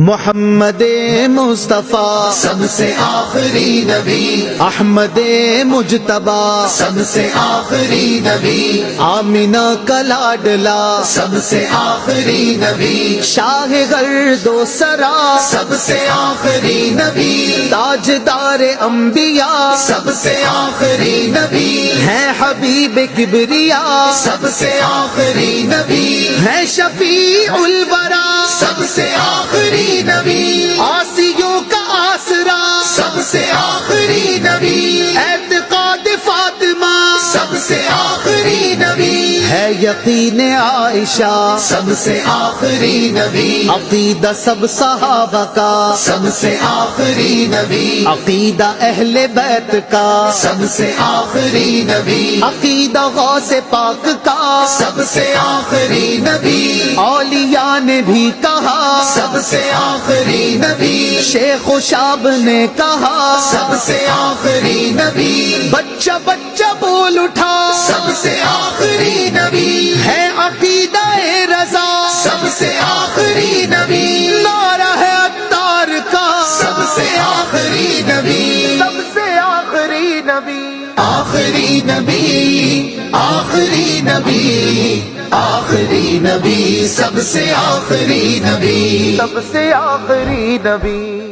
محمد مصطفیٰ سب سے آخری نبی، احمد مجتبیٰ سب سے آخری نبی، آمینہ کا لاڈلا سب سے آخری نبی، شاہ گرد و سرا سب سے آخری نبی، تاجدار انبیاء سب سے آخری نبی، ہیں حبیب کبریا سب سے آخری نبی، ہیں شفیع الورا سب سے آخری نبی، آسیوں کا آسرا سب سے آخری نبی، اعتقاد فاطمہ سب سے آخری نبی، ہے یقین عائشہ سب سے آخری نبی، عقیدہ سب صحابہ کا سب سے آخری نبی، عقیدہ اہل بیت کا سب سے آخری نبی، عقیدہ غوث پاک کا سب سے آخری نبی، اولیاء نے بھی کہا سب سے آخری نبی، شیخ و شاب نے کہا سب سے آخری نبی، بچہ بچہ بول اٹھا سب سے آخری نبی، ہے عقیدہ رضا سب سے آخری نبی، نعرہ ہے عطار کا سب سے آخری نبی، سب سے آخری نبی آخری نبی، آخری نبی، آخری نبی، سب سے آخری نبی، سب سے آخری نبی